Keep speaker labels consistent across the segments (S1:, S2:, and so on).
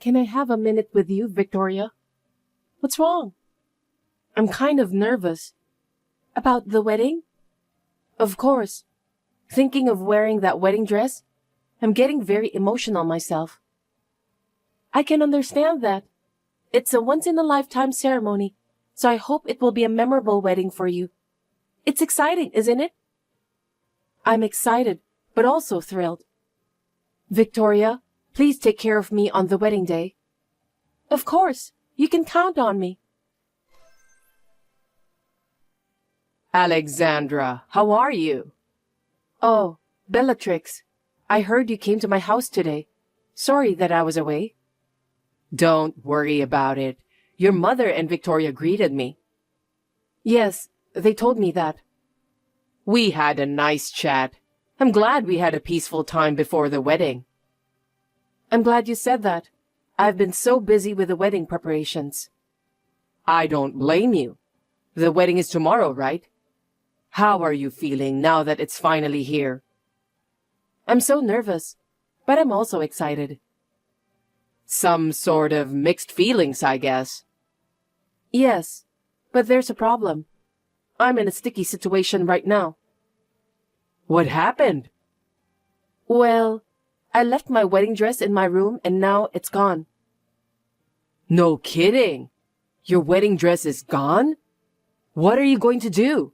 S1: Can I have a minute with you, Victoria? What's wrong? I'm kind of nervous. About the wedding? Of course. Thinking of wearing that wedding dress? I'm getting very emotional myself. I can understand that. It's a once-in-a-lifetime ceremony, so I hope it will be a memorable wedding for you. It's exciting, isn't it? I'm excited, but also thrilled. Victoria, please take care of me on the wedding day. Of course, you can count on me.
S2: Alexandra, how are you?
S1: Oh, Bellatrix, I heard you came to my house today. Sorry that I was away.
S2: Don't worry about it. Your mother and Victoria greeted me.
S1: Yes, they told me that.
S2: We had a nice chat. I'm glad we had a peaceful time before the wedding.
S1: I'm glad you said that. I've been so busy with the wedding preparations.
S2: I don't blame you. The wedding is tomorrow, right? How are you feeling now that it's finally here?
S1: I'm so nervous, but I'm also excited.
S2: Some sort of mixed feelings, I guess.
S1: Yes, but there's a problem. I'm in a sticky situation right now.
S2: What happened?
S1: Well, I left my wedding dress in my room and now it's gone.
S2: No kidding. Your wedding dress is gone? What are you going to do?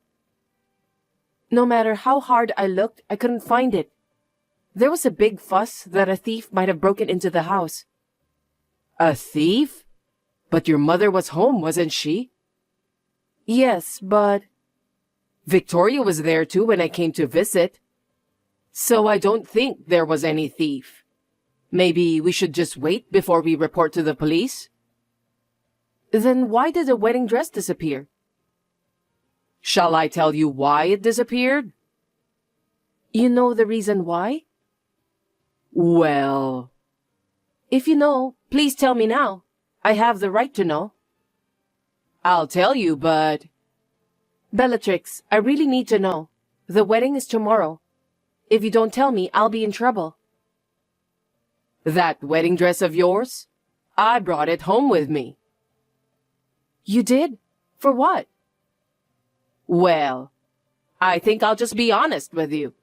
S1: No matter how hard I looked, I couldn't find it. There was a big fuss that a thief might have broken into the house.
S2: A thief? But your mother was home, wasn't she?
S1: Yes, but...
S2: Victoria was there too when I came to visit. So I don't think there was any thief. Maybe we should just wait before we report to the police?
S1: Then why did the wedding dress disappear?
S2: Shall I tell you why it disappeared?
S1: You know the reason why?
S2: Well...
S1: If you know, please tell me now. I have the right to know.
S2: I'll tell you, but...
S1: Bellatrix, I really need to know. The wedding is tomorrow. If you don't tell me, I'll be in trouble.
S2: That wedding dress of yours? I brought it home with me.
S1: You did? For what?
S2: Well, I think I'll just be honest with you.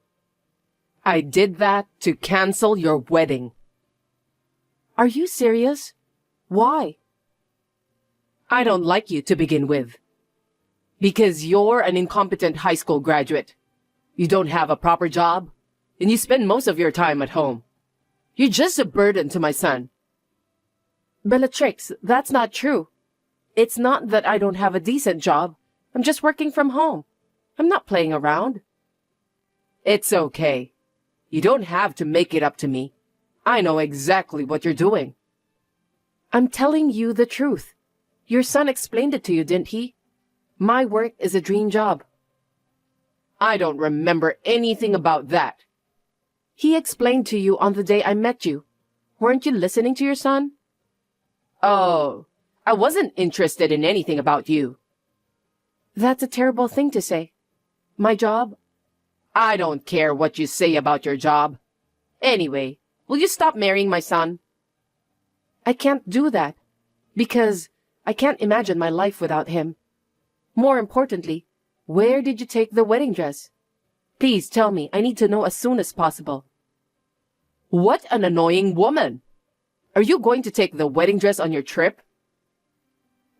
S2: I did that to cancel your wedding.
S1: Are you serious? Why?
S2: I don't like you to begin with. Because you're an incompetent high school graduate. You don't have a proper job, and you spend most of your time at home. You're just a burden to my son.
S1: Bellatrix, that's not true. It's not that I don't have a decent job. I'm just working from home. I'm not playing around.
S2: It's okay. You don't have to make it up to me. I know exactly what you're doing.
S1: I'm telling you the truth. Your son explained it to you, didn't he? My work is a dream job.
S2: I don't remember anything about that.
S1: He explained to you on the day I met you. Weren't you listening to your son?
S2: Oh, I wasn't interested in anything about you.
S1: That's a terrible thing to say. My job?
S2: I don't care what you say about your job. Anyway, will you stop marrying my son?
S1: I can't do that, because I can't imagine my life without him. More importantly, where did you take the wedding dress? Please tell me. I need to know as soon as possible.
S2: What an annoying woman! Are you going to take the wedding dress on your trip?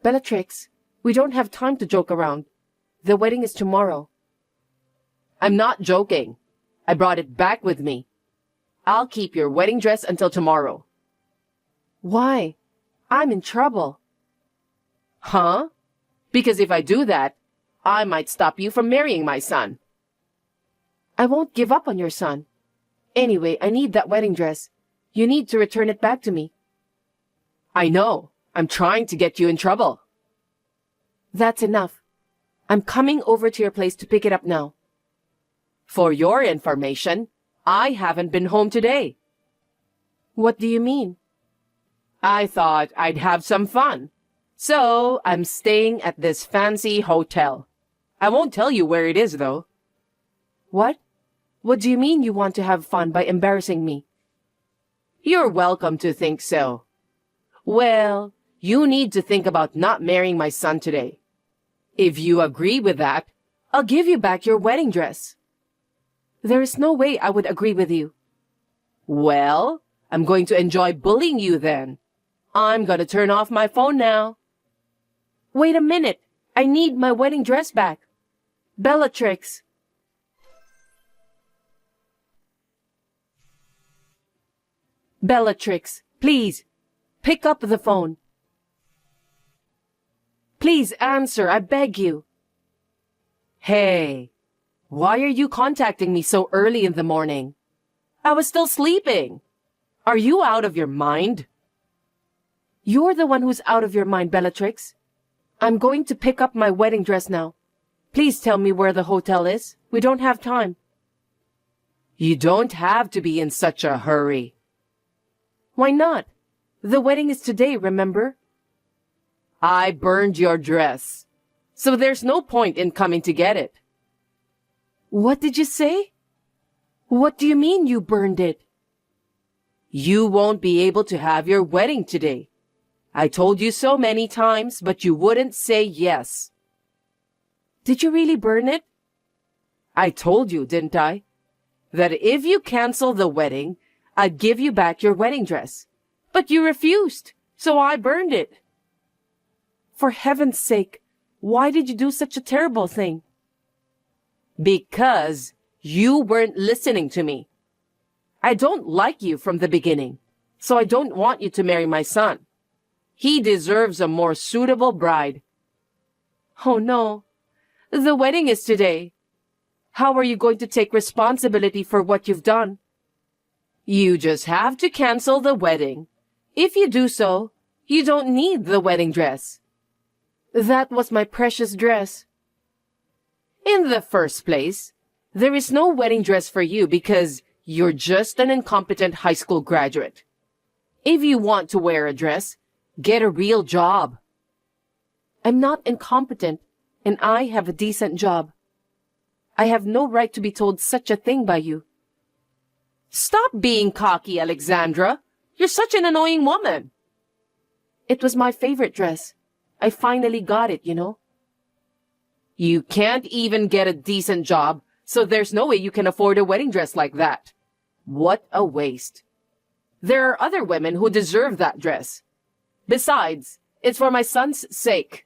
S1: Bellatrix, we don't have time to joke around. The wedding is tomorrow.
S2: I'm not joking. I brought it back with me. I'll keep your wedding dress until tomorrow.
S1: Why? I'm in trouble.
S2: Huh? Because if I do that, I might stop you from marrying my son.
S1: I won't give up on your son. Anyway, I need that wedding dress. You need to return it back to me.
S2: I know. I'm trying to get you in trouble.
S1: That's enough. I'm coming over to your place to pick it up now.
S2: For your information, I haven't been home today.
S1: What do you mean?
S2: I thought I'd have some fun. So, I'm staying at this fancy hotel. I won't tell you where it is, though.
S1: What? What do you mean you want to have fun by embarrassing me?
S2: You're welcome to think so. Well, you need to think about not marrying my son today. If you agree with that, I'll give you back your wedding dress.
S1: There is no way I would agree with you.
S2: Well, I'm going to enjoy bullying you then. I'm gonna turn off my phone now.
S1: Wait a minute. I need my wedding dress back. Bellatrix. Bellatrix, please, pick up the phone. Please answer, I beg you.
S2: Hey, why are you contacting me so early in the morning? I was still sleeping. Are you out of your mind?
S1: You're the one who's out of your mind, Bellatrix. I'm going to pick up my wedding dress now. Please tell me where the hotel is. We don't have time.
S2: You don't have to be in such a hurry.
S1: Why not? The wedding is today, remember?
S2: I burned your dress, so there's no point in coming to get it.
S1: What did you say? What do you mean you burned it?
S2: You won't be able to have your wedding today. I told you so many times, but you wouldn't say yes.
S1: Did you really burn it?
S2: I told you, didn't I? That if you cancel the wedding, I'd give you back your wedding dress. But you refused, so I burned it.
S1: For heaven's sake, why did you do such a terrible thing?
S2: Because you weren't listening to me. I don't like you from the beginning, so I don't want you to marry my son. He deserves a more suitable bride.
S1: Oh no, the wedding is today. How are you going to take responsibility for what you've done?
S2: You just have to cancel the wedding. If you do so, you don't need the wedding dress.
S1: That was my precious dress.
S2: In the first place, there is no wedding dress for you because you're just an incompetent high school graduate. If you want to wear a dress, get a real job.
S1: I'm not incompetent, and I have a decent job. I have no right to be told such a thing by you.
S2: Stop being cocky, Alexandra. You're such an annoying woman.
S1: It was my favorite dress. I finally got it, you know.
S2: You can't even get a decent job, so there's no way you can afford a wedding dress like that. What a waste. There are other women who deserve that dress. Besides, it's for my son's sake.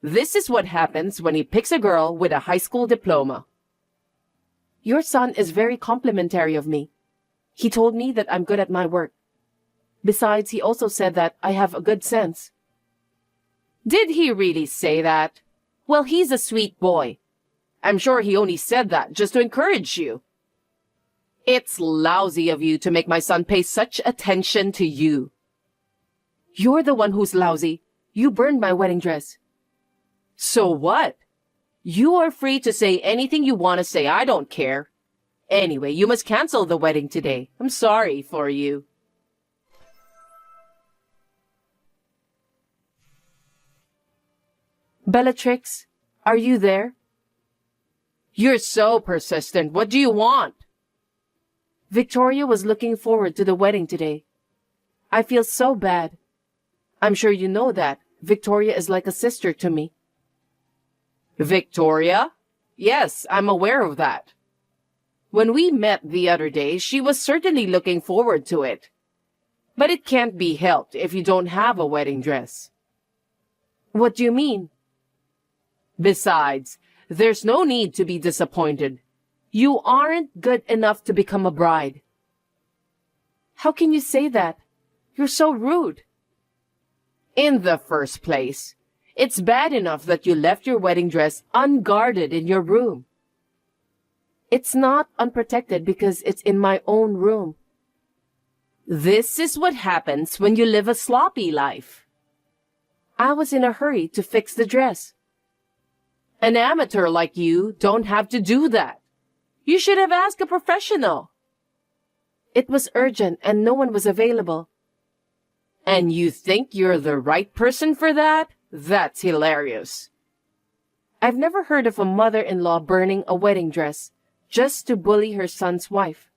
S2: This is what happens when he picks a girl with a high school diploma.
S1: Your son is very complimentary of me. He told me that I'm good at my work. Besides, he also said that I have a good sense.
S2: Did he really say that? Well, he's a sweet boy. I'm sure he only said that just to encourage you. It's lousy of you to make my son pay such attention to you.
S1: You're the one who's lousy. You burned my wedding dress.
S2: So what? You are free to say anything you want to say. I don't care. Anyway, you must cancel the wedding today. I'm sorry for you.
S1: Bellatrix, are you there?
S2: You're so persistent. What do you want?
S1: Victoria was looking forward to the wedding today. I feel so bad. I'm sure you know that. Victoria is like a sister to me.
S2: Victoria? Yes, I'm aware of that. When we met the other day, she was certainly looking forward to it. But it can't be helped if you don't have a wedding dress.
S1: What do you mean?
S2: Besides, there's no need to be disappointed. You aren't good enough to become a bride.
S1: How can you say that? You're so rude.
S2: In the first place, it's bad enough that you left your wedding dress unguarded in your room.
S1: It's not unprotected because it's in my own room.
S2: This is what happens when you live a sloppy life.
S1: I was in a hurry to fix the dress.
S2: An amateur like you don't have to do that. You should have asked a professional.
S1: It was urgent and no one was available.
S2: And you think you're the right person for that? That's hilarious.
S1: I've never heard of a mother-in-law burning a wedding dress just to bully her son's wife.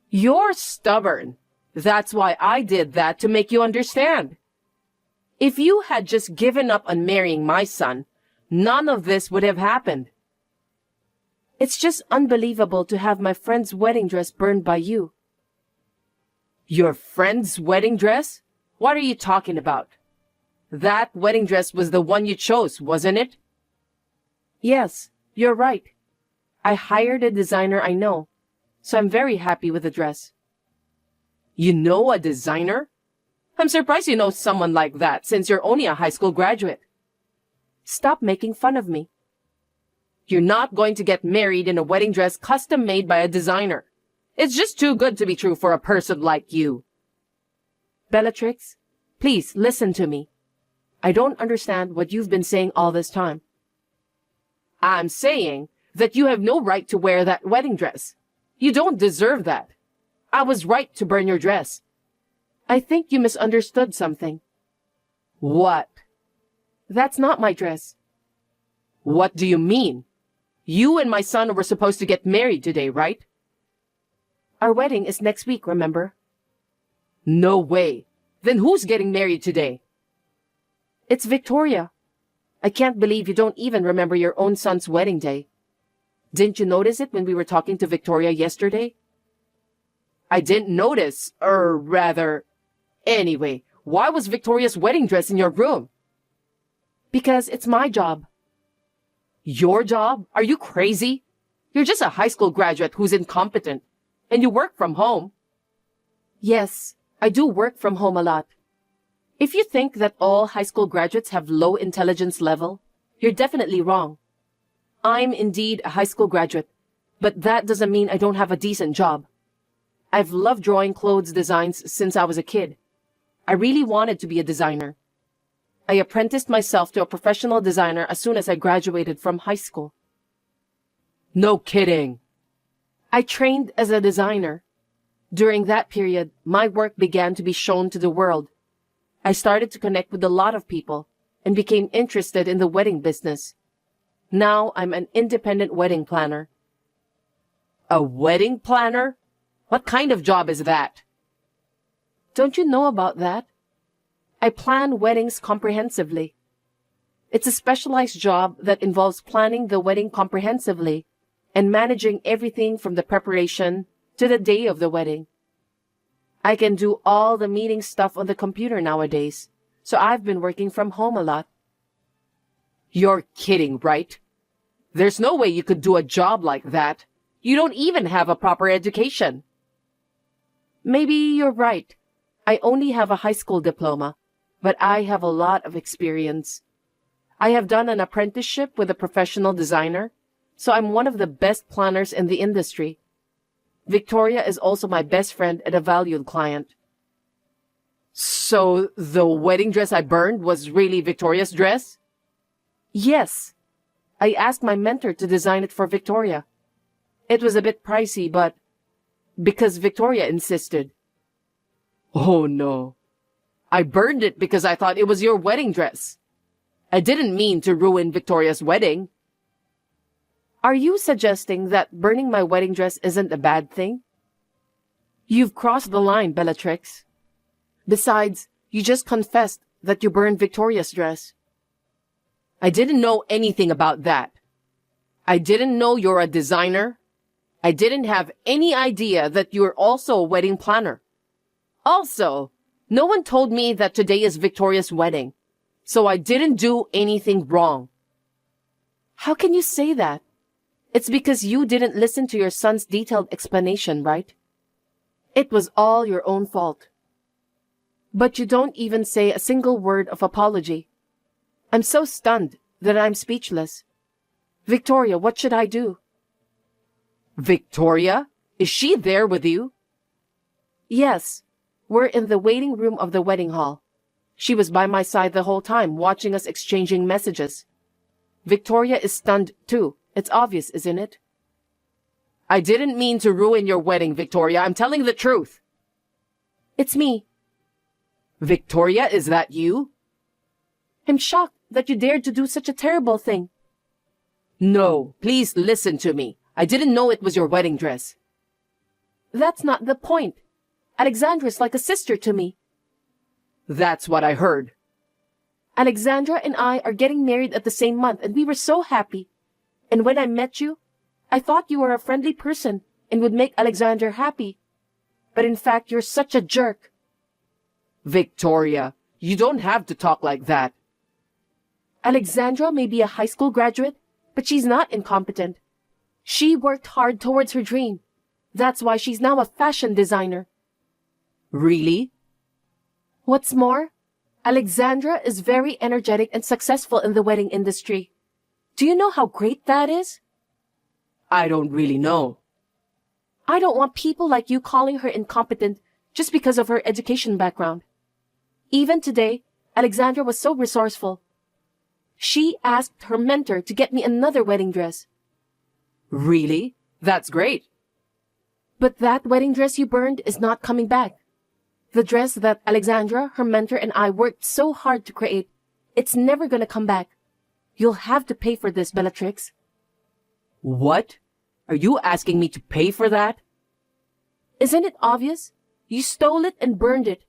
S2: You're stubborn. That's why I did that, to make you understand. If you had just given up on marrying my son, none of this would have happened.
S1: It's just unbelievable to have my friend's wedding dress burned by you.
S2: Your friend's wedding dress? What are you talking about? That wedding dress was the one you chose, wasn't it?
S1: Yes, you're right. I hired a designer I know, so I'm very happy with the dress.
S2: You know a designer? I'm surprised you know someone like that, since you're only a high school graduate.
S1: Stop making fun of me.
S2: You're not going to get married in a wedding dress custom made by a designer. It's just too good to be true for a person like you.
S1: Bellatrix, please listen to me. I don't understand what you've been saying all this time.
S2: I'm saying that you have no right to wear that wedding dress. You don't deserve that. I was right to burn your dress.
S1: I think you misunderstood something.
S2: What?
S1: That's not my dress.
S2: What do you mean? You and my son were supposed to get married today, right?
S1: Our wedding is next week, remember?
S2: No way. Then who's getting married today?
S1: It's Victoria. I can't believe you don't even remember your own son's wedding day. Didn't you notice it when we were talking to Victoria yesterday?
S2: I didn't notice, or rather... Anyway, why was Victoria's wedding dress in your room?
S1: Because it's my job.
S2: Your job? Are you crazy? You're just a high school graduate who's incompetent, and you work from home.
S1: Yes, I do work from home a lot. If you think that all high school graduates have low intelligence level, you're definitely wrong. I'm indeed a high school graduate, but that doesn't mean I don't have a decent job. I've loved drawing clothes designs since I was a kid. I really wanted to be a designer. I apprenticed myself to a professional designer as soon as I graduated from high school.
S2: No kidding.
S1: I trained as a designer. During that period, my work began to be shown to the world. I started to connect with a lot of people and became interested in the wedding business. Now I'm an independent wedding planner.
S2: A wedding planner? What kind of job is that?
S1: Don't you know about that? I plan weddings comprehensively. It's a specialized job that involves planning the wedding comprehensively and managing everything from the preparation to the day of the wedding. I can do all the meeting stuff on the computer nowadays, so I've been working from home a lot.
S2: You're kidding, right? There's no way you could do a job like that. You don't even have a proper education.
S1: Maybe you're right. I only have a high school diploma, but I have a lot of experience. I have done an apprenticeship with a professional designer, so I'm one of the best planners in the industry. Victoria is also my best friend and a valued client.
S2: So the wedding dress I burned was really Victoria's dress?
S1: Yes. I asked my mentor to design it for Victoria. It was a bit pricey, but because Victoria insisted.
S2: Oh no. I burned it because I thought it was your wedding dress. I didn't mean to ruin Victoria's wedding.
S1: Are you suggesting that burning my wedding dress isn't a bad thing? You've crossed the line, Bellatrix. Besides, you just confessed that you burned Victoria's dress.
S2: I didn't know anything about that. I didn't know you're a designer. I didn't have any idea that you're also a wedding planner. Also, no one told me that today is Victoria's wedding, so I didn't do anything wrong.
S1: How can you say that? It's because you didn't listen to your son's detailed explanation, right? It was all your own fault. But you don't even say a single word of apology. I'm so stunned that I'm speechless. Victoria, what should I do?
S2: Victoria? Is she there with you?
S1: Yes. We're in the waiting room of the wedding hall. She was by my side the whole time, watching us exchanging messages. Victoria is stunned, too. It's obvious, isn't it?
S2: I didn't mean to ruin your wedding, Victoria. I'm telling the truth.
S1: It's me.
S2: Victoria, is that you?
S1: I'm shocked that you dared to do such a terrible thing.
S2: No, please listen to me. I didn't know it was your wedding dress.
S1: That's not the point. Alexandra's like a sister to me.
S2: That's what I heard.
S1: Alexandra and I are getting married at the same month, and we were so happy. And when I met you, I thought you were a friendly person and would make Alexandra happy. But in fact, you're such a jerk.
S2: Victoria, you don't have to talk like that.
S1: Alexandra may be a high school graduate, but she's not incompetent. She worked hard towards her dream. That's why she's now a fashion designer.
S2: Really?
S1: What's more, Alexandra is very energetic and successful in the wedding industry. Do you know how great that is?
S2: I don't really know.
S1: I don't want people like you calling her incompetent just because of her education background. Even today, Alexandra was so resourceful. She asked her mentor to get me another wedding dress.
S2: Really? That's great.
S1: But that wedding dress you burned is not coming back. The dress that Alexandra, her mentor, and I worked so hard to create, it's never gonna come back. You'll have to pay for this, Bellatrix.
S2: What? Are you asking me to pay for that?
S1: Isn't it obvious? You stole it and burned it.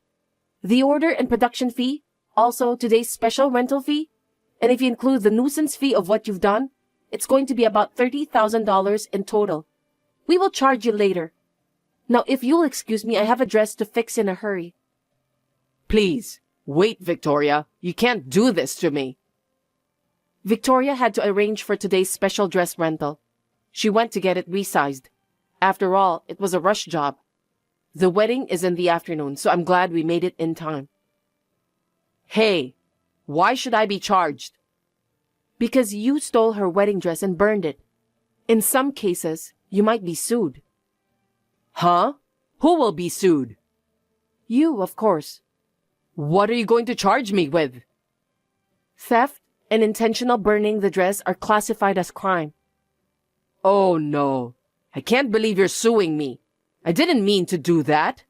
S1: The order and production fee, also today's special rental fee, and if you include the nuisance fee of what you've done, it's going to be about $30,000 in total. We will charge you later. Now, if you'll excuse me, I have a dress to fix in a hurry.
S2: Please, wait, Victoria. You can't do this to me.
S1: Victoria had to arrange for today's special dress rental. She went to get it resized. After all, it was a rush job. The wedding is in the afternoon, so I'm glad we made it in time.
S2: Hey, why should I be charged?
S1: Because you stole her wedding dress and burned it. In some cases, you might be sued.
S2: Huh? Who will be sued?
S1: You, of course.
S2: What are you going to charge me with?
S1: Theft and intentional burning the dress are classified as crime.
S2: Oh no. I can't believe you're suing me. I didn't mean to do that.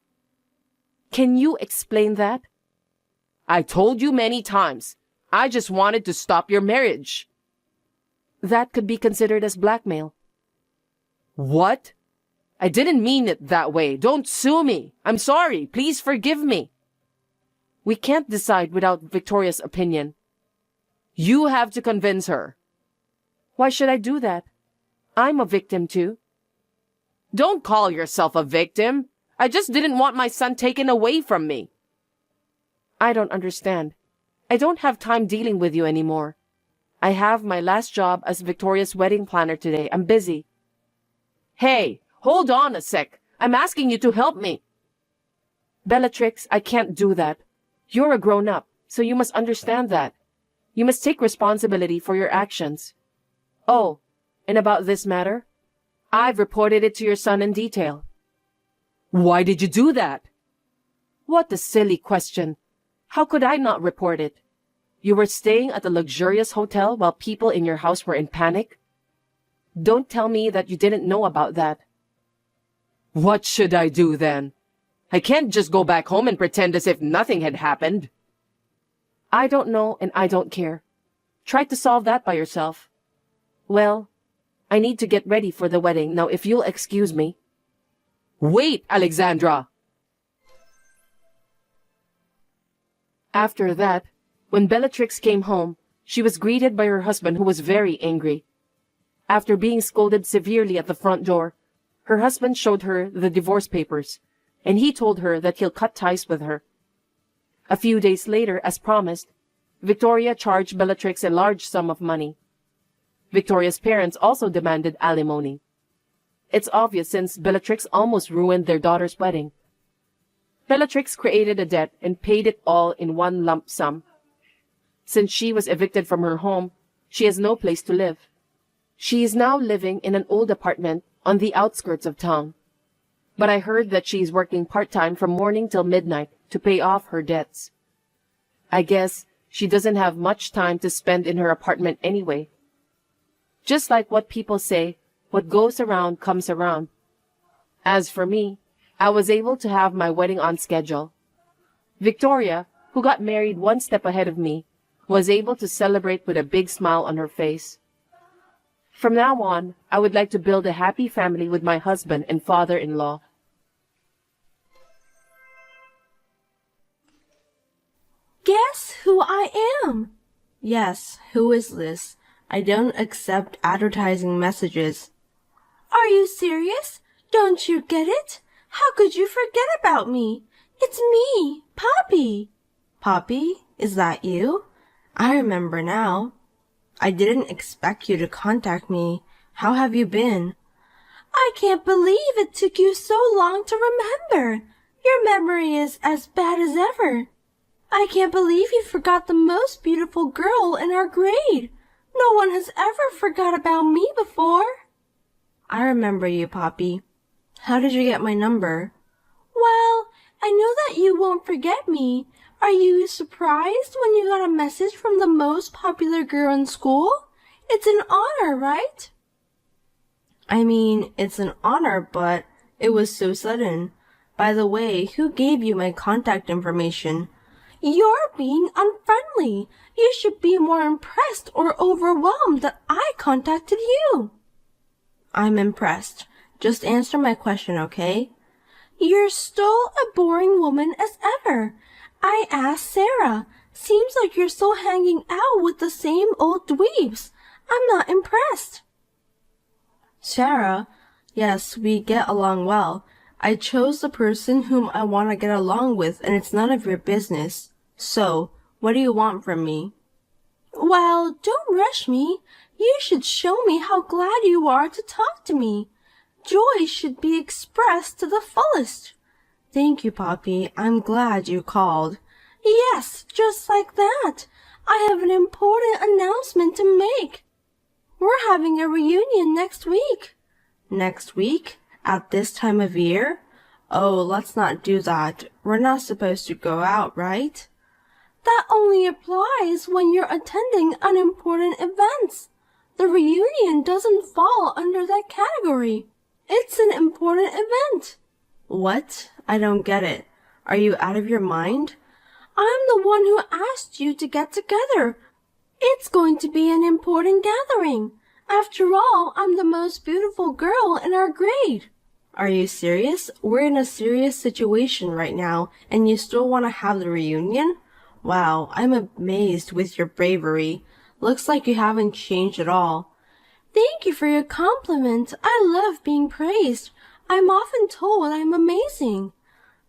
S1: Can you explain that?
S2: I told you many times. I just wanted to stop your marriage.
S1: That could be considered as blackmail.
S2: What? I didn't mean it that way. Don't sue me. I'm sorry. Please forgive me.
S1: We can't decide without Victoria's opinion.
S2: You have to convince her.
S1: Why should I do that? I'm a victim too.
S2: Don't call yourself a victim. I just didn't want my son taken away from me.
S1: I don't understand. I don't have time dealing with you anymore. I have my last job as Victoria's wedding planner today. I'm busy.
S2: Hey, hold on a sec. I'm asking you to help me.
S1: Bellatrix, I can't do that. You're a grown-up, so you must understand that. You must take responsibility for your actions. Oh, and about this matter, I've reported it to your son in detail.
S2: Why did you do that?
S1: What a silly question. How could I not report it? You were staying at a luxurious hotel while people in your house were in panic? Don't tell me that you didn't know about that.
S2: What should I do then? I can't just go back home and pretend as if nothing had happened.
S1: I don't know and I don't care. Try to solve that by yourself. Well, I need to get ready for the wedding. Now, if you'll excuse me.
S2: Wait, Alexandra!
S1: After that, when Bellatrix came home, she was greeted by her husband, who was very angry. After being scolded severely at the front door, her husband showed her the divorce papers, and he told her that he'll cut ties with her. A few days later, as promised, Victoria charged Bellatrix a large sum of money. Victoria's parents also demanded alimony. It's obvious since Bellatrix almost ruined their daughter's wedding. Bellatrix created a debt and paid it all in one lump sum. Since she was evicted from her home, she has no place to live. She is now living in an old apartment on the outskirts of town. But I heard that she is working part-time from morning till midnight to pay off her debts. I guess she doesn't have much time to spend in her apartment anyway. Just like what people say, what goes around comes around. As for me, I was able to have my wedding on schedule. Victoria, who got married one step ahead of me, was able to celebrate with a big smile on her face. From now on, I would like to build a happy family with my husband and father-in-law.
S3: Guess who I am? Yes, who is this? I don't accept advertising messages. Are you serious? Don't you get it? How could you forget about me? It's me, Poppy. Poppy, is that you? I remember now. I didn't expect you to contact me. How have you been? I can't believe it took you so long to remember. Your memory is as bad as ever. I can't believe you forgot the most beautiful girl in our grade. No one has ever forgot about me before. I remember you, Poppy. How did you get my number? Well, I know that you won't forget me. Are you surprised when you got a message from the most popular girl in school? It's an honor, right? I mean, it's an honor, but it was so sudden. By the way, who gave you my contact information? You're being unfriendly. You should be more impressed or overwhelmed that I contacted you. I'm impressed. Just answer my question, okay? You're still a boring woman as ever. I asked Sarah. Seems like you're still hanging out with the same old dweebs. I'm not impressed. Sarah? Yes, we get along well. I chose the person whom I want to get along with, and it's none of your business. So, what do you want from me? Well, don't rush me. You should show me how glad you are to talk to me. Joy should be expressed to the fullest. Thank you, Poppy. I'm glad you called. Yes, just like that. I have an important announcement to make. We're having a reunion next week. Next week? At this time of year? Oh, let's not do that. We're not supposed to go out, right? That only applies when you're attending unimportant events. The reunion doesn't fall under that category. It's an important event. What? I don't get it. Are you out of your mind? I'm the one who asked you to get together. It's going to be an important gathering. After all, I'm the most beautiful girl in our grade. Are you serious? We're in a serious situation right now, and you still want to have the reunion? Wow, I'm amazed with your bravery. Looks like you haven't changed at all. Thank you for your compliment. I love being praised. I'm often told I'm amazing.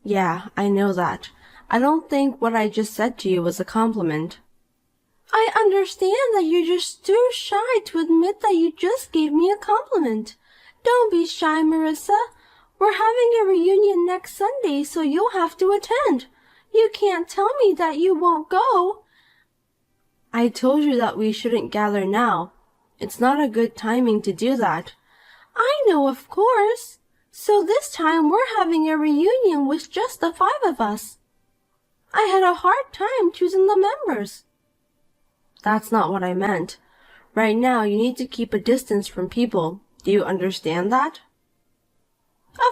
S3: Yeah, I know that. I don't think what I just said to you was a compliment. I understand that you're just too shy to admit that you just gave me a compliment. Don't be shy, Marissa. We're having a reunion next Sunday, so you'll have to attend. You can't tell me that you won't go. I told you that we shouldn't gather now. It's not a good timing to do that. I know, of course. So this time we're having a reunion with just the 5 of us. I had a hard time choosing the members. That's not what I meant. Right now you need to keep a distance from people. Do you understand that?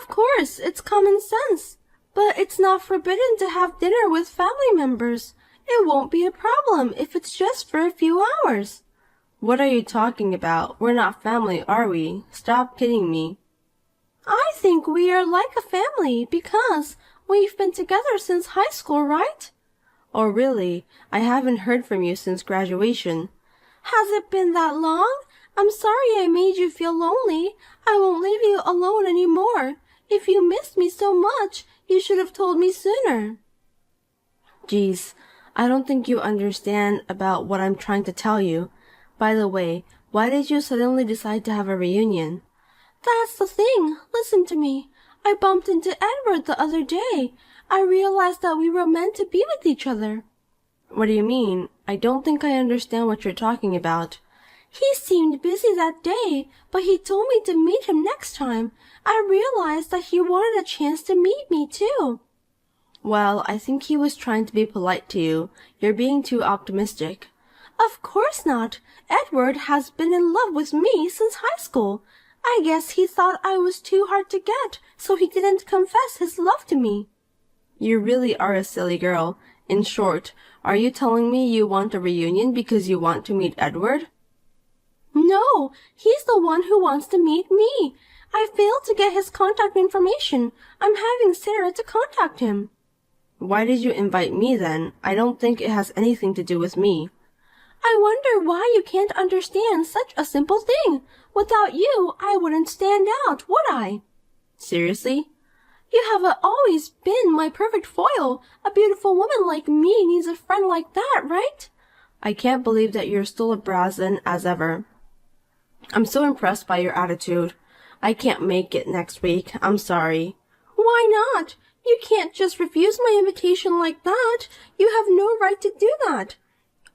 S3: Of course, it's common sense. But it's not forbidden to have dinner with family members. It won't be a problem if it's just for a few hours. What are you talking about? We're not family, are we? Stop kidding me. I think we are like a family because we've been together since high school, right? Oh, really? I haven't heard from you since graduation. Has it been that long? I'm sorry I made you feel lonely. I won't leave you alone anymore. If you missed me so much, you should have told me sooner. Geez, I don't think you understand about what I'm trying to tell you. By the way, why did you suddenly decide to have a reunion? That's the thing. Listen to me. I bumped into Edward the other day. I realized that we were meant to be with each other. What do you mean? I don't think I understand what you're talking about. He seemed busy that day, but he told me to meet him next time. I realized that he wanted a chance to meet me, too. Well, I think he was trying to be polite to you. You're being too optimistic. Of course not. Edward has been in love with me since high school. I guess he thought I was too hard to get, so he didn't confess his love to me. You really are a silly girl. In short, are you telling me you want a reunion because you want to meet Edward? No, he's the one who wants to meet me. I failed to get his contact information. I'm having Sarah to contact him. Why did you invite me then? I don't think it has anything to do with me. I wonder why you can't understand such a simple thing. Without you, I wouldn't stand out, would I? Seriously? You have always been my perfect foil. A beautiful woman like me needs a friend like that, right? I can't believe that you're still a brazen as ever. I'm so impressed by your attitude. I can't make it next week. I'm sorry. Why not? You can't just refuse my invitation like that. You have no right to do that.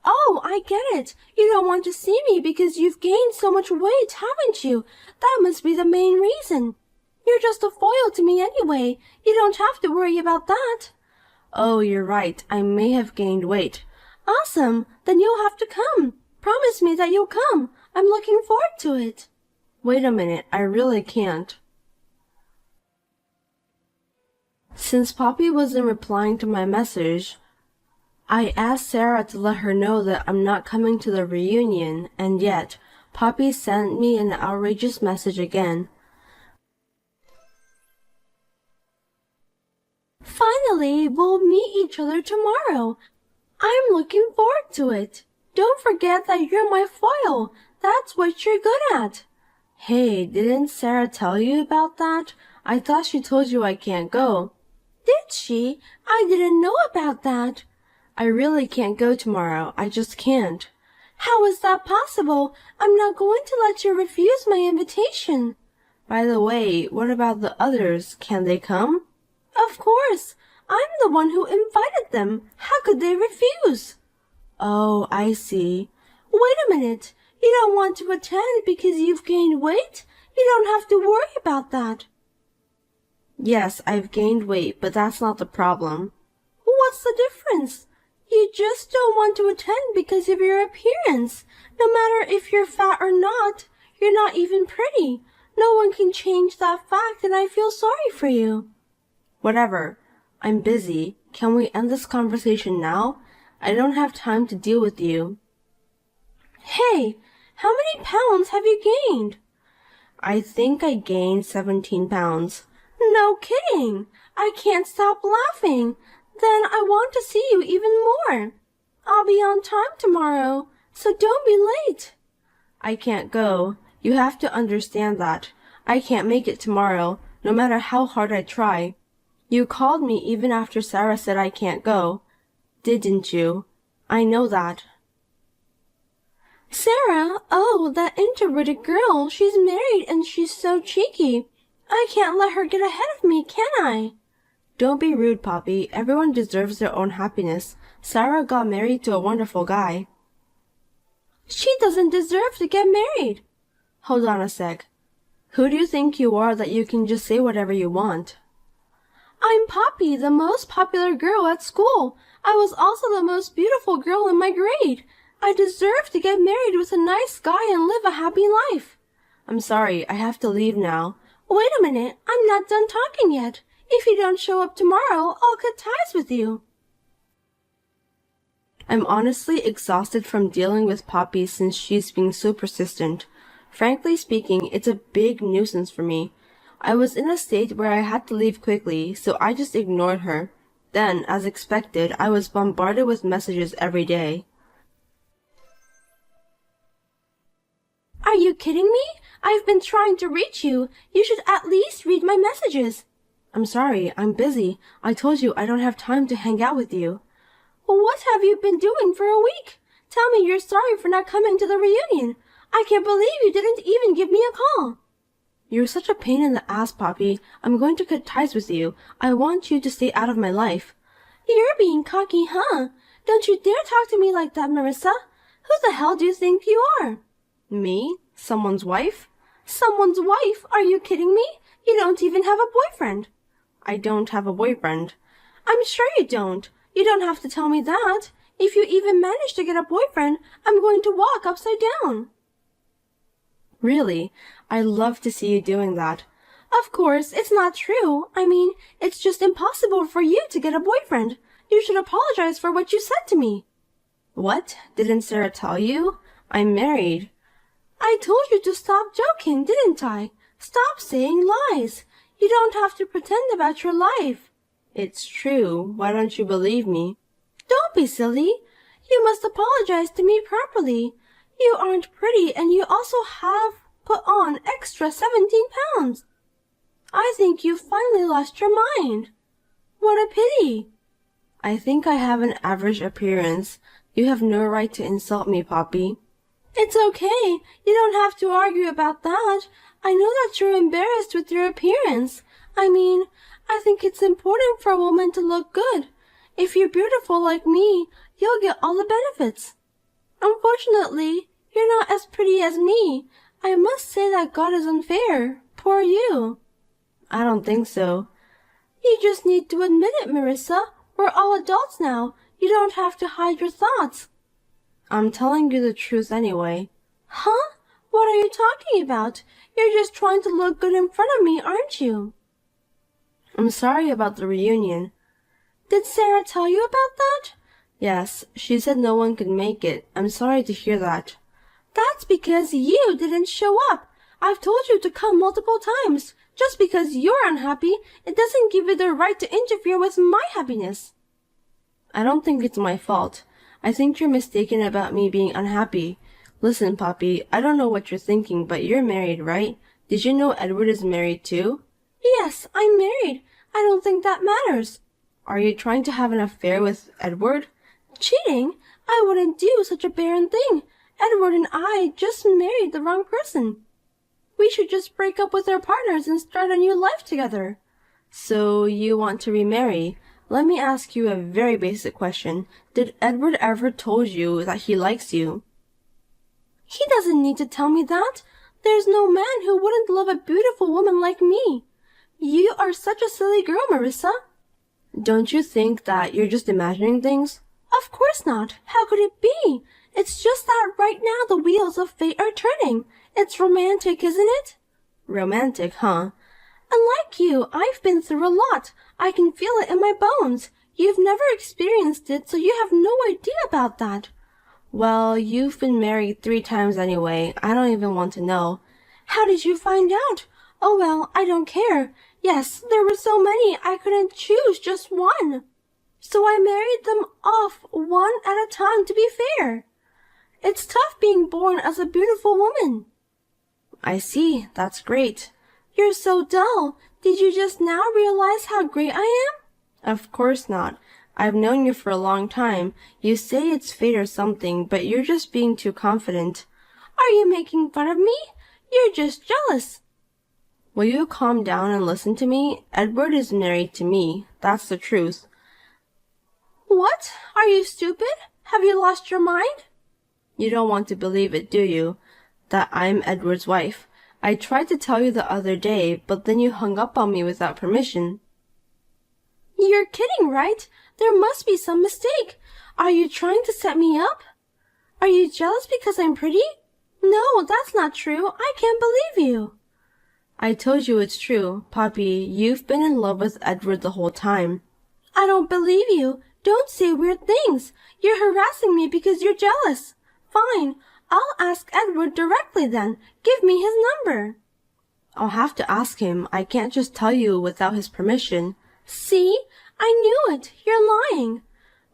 S3: Oh, I get it. You don't want to see me because you've gained so much weight, haven't you? That must be the main reason. You're just a foil to me anyway. You don't have to worry about that. Oh, you're right. I may have gained weight. Awesome. Then you'll have to come. Promise me that you'll come. I'm looking forward to it. Wait a minute. I really can't. Since Poppy wasn't replying to my message, I asked Sarah to let her know that I'm not coming to the reunion, and yet Poppy sent me an outrageous message again. Finally, we'll meet each other tomorrow. I'm looking forward to it. Don't forget that you're my foil. That's what you're good at. Hey, didn't Sarah tell you about that? I thought she told you I can't go. Did she? I didn't know about that. I really can't go tomorrow. I just can't. How is that possible? I'm not going to let you refuse my invitation. By the way, what about the others? Can they come? Of course. I'm the one who invited them. How could they refuse? Oh, I see. Wait a minute. You don't want to attend because you've gained weight? You don't have to worry about that. Yes, I've gained weight, but that's not the problem. What's the difference? You just don't want to attend because of your appearance. No matter if you're fat or not, you're not even pretty. No one can change that fact, and I feel sorry for you. Whatever. I'm busy. Can we end this conversation now? I don't have time to deal with you. Hey, how many pounds have you gained? I think I gained 17 pounds. No kidding. I can't stop laughing. Then I want to see you even more. I'll be on time tomorrow, so don't be late. I can't go. You have to understand that. I can't make it tomorrow, no matter how hard I try. You called me even after Sarah said I can't go. Didn't you? I know that. Sarah? Oh, that introverted girl. She's married and she's so cheeky. I can't let her get ahead of me, can I? Don't be rude, Poppy. Everyone deserves their own happiness. Sarah got married to a wonderful guy. She doesn't deserve to get married. Hold on a sec. Who do you think you are that you can just say whatever you want? I'm Poppy, the most popular girl at school. I was also the most beautiful girl in my grade. I deserve to get married with a nice guy and live a happy life. I'm sorry, I have to leave now. Wait a minute, I'm not done talking yet. If you don't show up tomorrow, I'll cut ties with you. I'm honestly exhausted from dealing with Poppy since she's being so persistent. Frankly speaking, it's a big nuisance for me. I was in a state where I had to leave quickly, so I just ignored her. Then, as expected, I was bombarded with messages every day. Are you kidding me? I've been trying to reach you. You should at least read my messages. I'm sorry, I'm busy. I told you I don't have time to hang out with you. What have you been doing for a week? Tell me you're sorry for not coming to the reunion. I can't believe you didn't even give me a call. You're such a pain in the ass, Poppy. I'm going to cut ties with you. I want you to stay out of my life. You're being cocky, huh? Don't you dare talk to me like that, Marissa. Who the hell do you think you are? Me? Someone's wife? Someone's wife? Are you kidding me? You don't even have a boyfriend. I don't have a boyfriend. I'm sure you don't. You don't have to tell me that. If you even manage to get a boyfriend, I'm going to walk upside down. Really? I love to see you doing that. Of course, it's not true. I mean, it's just impossible for you to get a boyfriend. You should apologize for what you said to me. What? Didn't Sarah tell you? I'm married. I told you to stop joking, didn't I? Stop saying lies. You don't have to pretend about your life. It's true. Why don't you believe me? Don't be silly. You must apologize to me properly. You aren't pretty and you also have put on extra 17 pounds. I think you've finally lost your mind. What a pity. I think I have an average appearance. You have no right to insult me, Poppy. It's okay. You don't have to argue about that. I know that you're embarrassed with your appearance. I mean, I think it's important for a woman to look good. If you're beautiful like me, you'll get all the benefits. Unfortunately, you're not as pretty as me. I must say that God is unfair. Poor you. I don't think so. You just need to admit it, Marissa. We're all adults now. You don't have to hide your thoughts. I'm telling you the truth anyway. Huh? What are you talking about? You're just trying to look good in front of me, aren't you? I'm sorry about the reunion. Did Sarah tell you about that? Yes, she said no one could make it. I'm sorry to hear that. That's because you didn't show up. I've told you to come multiple times. Just because you're unhappy, it doesn't give you the right to interfere with my happiness. I don't think it's my fault. I think you're mistaken about me being unhappy. Listen, Poppy, I don't know what you're thinking, but you're married, right? Did you know Edward is married too? Yes, I'm married. I don't think that matters. Are you trying to have an affair with Edward? Cheating? I wouldn't do such a barren thing. Edward and I just married the wrong person. We should just break up with our partners and start a new life together. So you want to remarry? Let me ask you a very basic question. Did Edward ever told you that he likes you? He doesn't need to tell me that. There's no man who wouldn't love a beautiful woman like me. You are such a silly girl, Marissa. Don't you think that you're just imagining things? Of course not. How could it be? It's just that right now the wheels of fate are turning. It's romantic, isn't it? Romantic, huh? And like you, I've been through a lot. I can feel it in my bones. You've never experienced it, so you have no idea about that. Well, you've been married 3 times anyway. I don't even want to know. How did you find out? Oh well, I don't care. Yes, there were so many I couldn't choose just one. So I married them off one at a time to be fair. It's tough being born as a beautiful woman. I see. That's great. You're so dull. Did you just now realize how great I am? Of course not. I've known you for a long time. You say it's fate or something, but you're just being too confident. Are you making fun of me? You're just jealous. Will you calm down and listen to me? Edward is married to me. That's the truth. What? Are you stupid? Have you lost your mind? You don't want to believe it, do you? That I'm Edward's wife. I tried to tell you the other day, but then you hung up on me without permission. You're kidding, right? There must be some mistake. Are you trying to set me up? Are you jealous because I'm pretty? No, that's not true. I can't believe you. I told you it's true. Poppy, you've been in love with Edward the whole time. I don't believe you. Don't say weird things. You're harassing me because you're jealous. Fine. I'll ask Edward directly then. Give me his number. I'll have to ask him. I can't just tell you without his permission. See? I knew it. You're lying.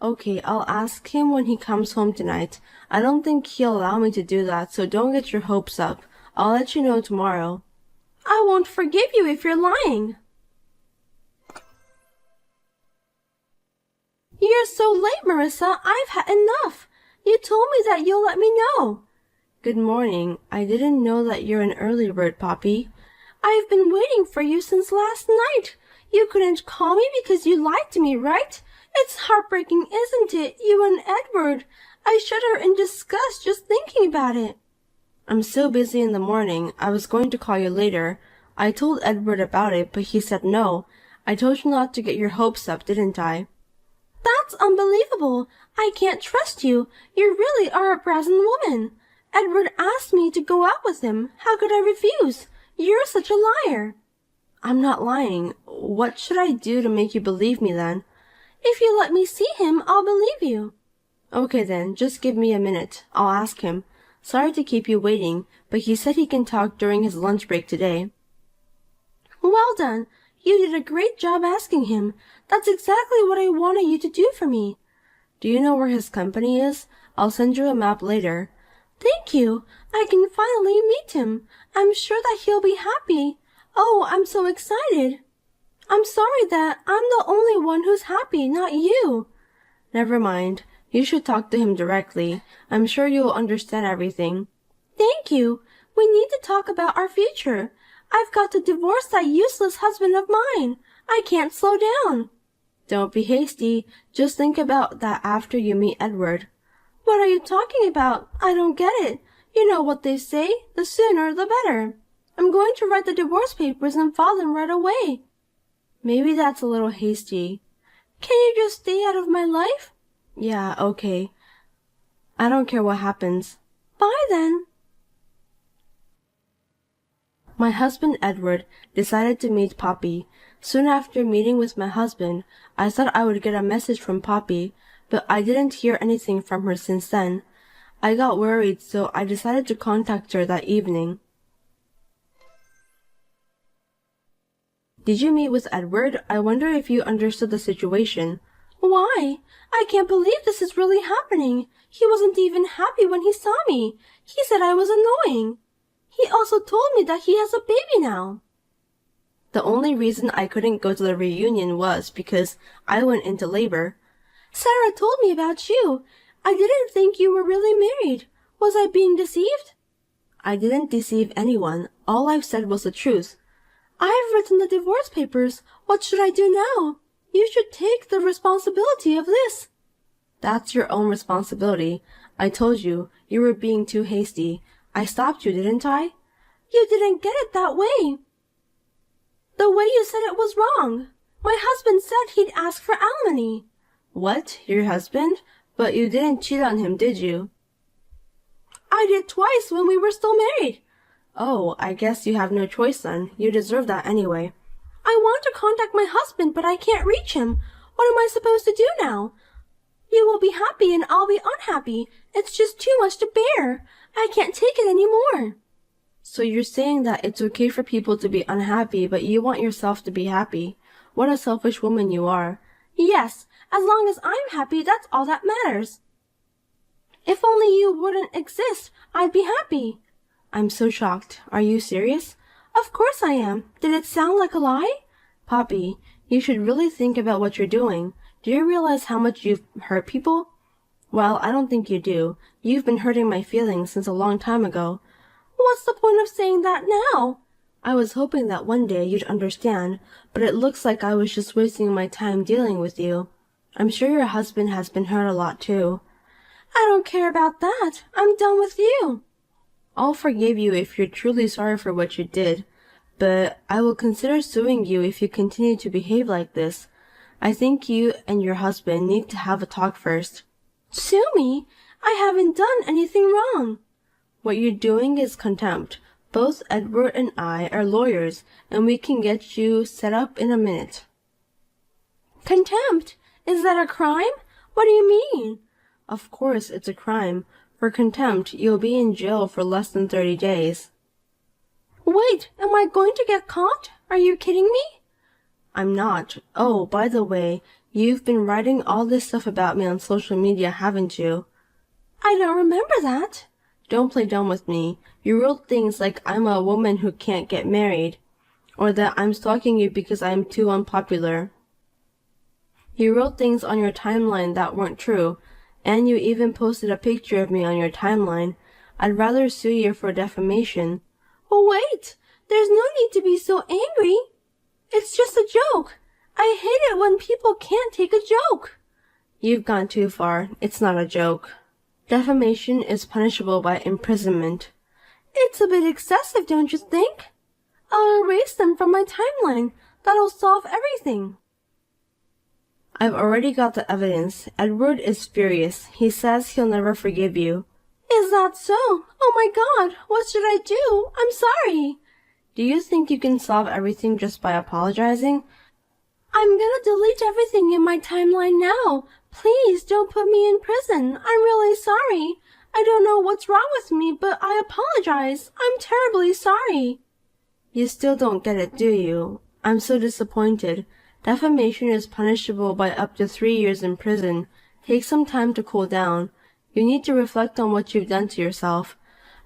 S3: Okay, I'll ask him when he comes home tonight. I don't think he'll allow me to do that, so don't get your hopes up. I'll let you know tomorrow. I won't forgive you if you're lying. You're so late, Marissa. I've had enough. You told me that you'll let me know. Good morning. I didn't know that you're an early bird, Poppy. I've been waiting for you since last night. You couldn't call me because you lied to me, right? It's heartbreaking, isn't it? You and Edward. I shudder in disgust just thinking about it. I'm so busy in the morning. I was going to call you later. I told Edward about it, but he said no. I told you not to get your hopes up, didn't I? That's unbelievable. I can't trust you. You really are a brazen woman. Edward asked me to go out with him. How could I refuse? You're such a liar. I'm not lying. What should I do to make you believe me then? If you let me see him, I'll believe you. Okay then, just give me a minute. I'll ask him. Sorry to keep you waiting, but he said he can talk during his lunch break today. Well done. You did a great job asking him. That's exactly what I wanted you to do for me. Do you know where his company is? I'll send you a map later. Thank you. I can finally meet him. I'm sure that he'll be happy. Oh, I'm so excited. I'm sorry that I'm the only one who's happy, not you. Never mind. You should talk to him directly. I'm sure you'll understand everything. Thank you. We need to talk about our future. I've got to divorce that useless husband of mine. I can't slow down. Don't be hasty. Just think about that after you meet Edward. What are you talking about? I don't get it. You know what they say, the sooner the better. I'm going to write the divorce papers and file them right away. Maybe that's a little hasty. Can you just stay out of my life? Yeah, okay. I don't care what happens. Bye then. My husband Edward decided to meet Poppy. Soon after meeting with my husband, I thought I would get a message from Poppy, but I didn't hear anything from her since then. I got worried, so I decided to contact her that evening. Did you meet with Edward? I wonder if you understood the situation. Why? I can't believe this is really happening. He wasn't even happy when he saw me. He said I was annoying. He also told me that he has a baby now. The only reason I couldn't go to the reunion was because I went into labor. Sarah told me about you. I didn't think you were really married. Was I being deceived? I didn't deceive anyone. All I've said was the truth. I've written the divorce papers. What should I do now? You should take the responsibility of this. That's your own responsibility. I told you, you were being too hasty. I stopped you, didn't I? You didn't get it that way. The way you said it was wrong. My husband said he'd ask for alimony. What? Your husband? But you didn't cheat on him, did you? I did twice when we were still married. Oh, I guess you have no choice then. You deserve that anyway. I want to contact my husband, but I can't reach him. What am I supposed to do now? You will be happy and I'll be unhappy. It's just too much to bear. I can't take it anymore. So you're saying that it's okay for people to be unhappy, but you want yourself to be happy. What a selfish woman you are. Yes, as long as I'm happy, that's all that matters. If only you wouldn't exist, I'd be happy. I'm so shocked. Are you serious? Of course I am. Did it sound like a lie? Poppy, you should really think about what you're doing. Do you realize how much you've hurt people? Well, I don't think you do. You've been hurting my feelings since a long time ago. What's the point of saying that now? I was hoping that one day you'd understand, but it looks like I was just wasting my time dealing with you. I'm sure your husband has been hurt a lot too. I don't care about that. I'm done with you. I'll forgive you if you're truly sorry for what you did, but I will consider suing you if you continue to behave like this. I think you and your husband need to have a talk first. Sue me? I haven't done anything wrong. What you're doing is contempt. Both Edward and I are lawyers, and we can get you set up in a minute. Contempt? Is that a crime? What do you mean? Of course it's a crime. For contempt, you'll be in jail for less than 30 days. Wait, am I going to get caught? Are you kidding me? I'm not. Oh, by the way, you've been writing all this stuff about me on social media, haven't you? I don't remember that. Don't play dumb with me. You wrote things like I'm a woman who can't get married, or that I'm stalking you because I'm too unpopular. You wrote things on your timeline that weren't true, and you even posted a picture of me on your timeline. I'd rather sue you for defamation. Oh, wait! There's no need to be so angry. It's just a joke. I hate it when people can't take a joke. You've gone too far. It's not a joke. Defamation is punishable by imprisonment. It's a bit excessive, don't you think? I'll erase them from my timeline. That'll solve everything. I've already got the evidence. Edward is furious. He says he'll never forgive you. Is that so? Oh my God, what should I do? I'm sorry. Do you think you can solve everything just by apologizing? I'm gonna delete everything in my timeline now. Please don't put me in prison. I'm really sorry. I don't know what's wrong with me, but I apologize. I'm terribly sorry. You still don't get it, do you? I'm so disappointed. Defamation is punishable by up to 3 years in prison. Take some time to cool down. You need to reflect on what you've done to yourself.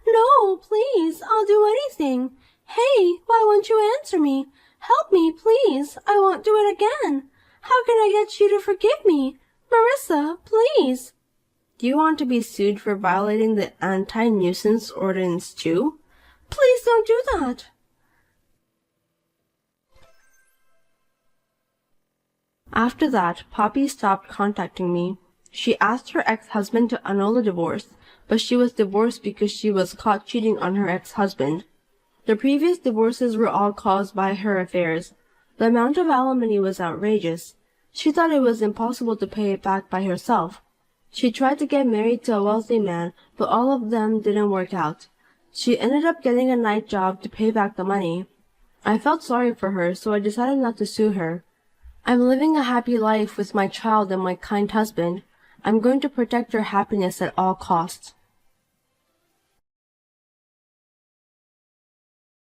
S3: No, please, I'll do anything. Hey, why won't you answer me? Help me, please. I won't do it again. How can I get you to forgive me? Marissa, please. Do you want to be sued for violating the anti-nuisance ordinance too? Please don't do that. After that, Poppy stopped contacting me. She asked her ex-husband to annul the divorce, but she was divorced because she was caught cheating on her ex-husband. The previous divorces were all caused by her affairs. The amount of alimony was outrageous. She thought it was impossible to pay it back by herself. She tried to get married to a wealthy man, but all of them didn't work out. She ended up getting a night job to pay back the money. I felt sorry for her, so I decided not to sue her. I'm living a happy life with my child and my kind husband. I'm going to protect her happiness at all costs.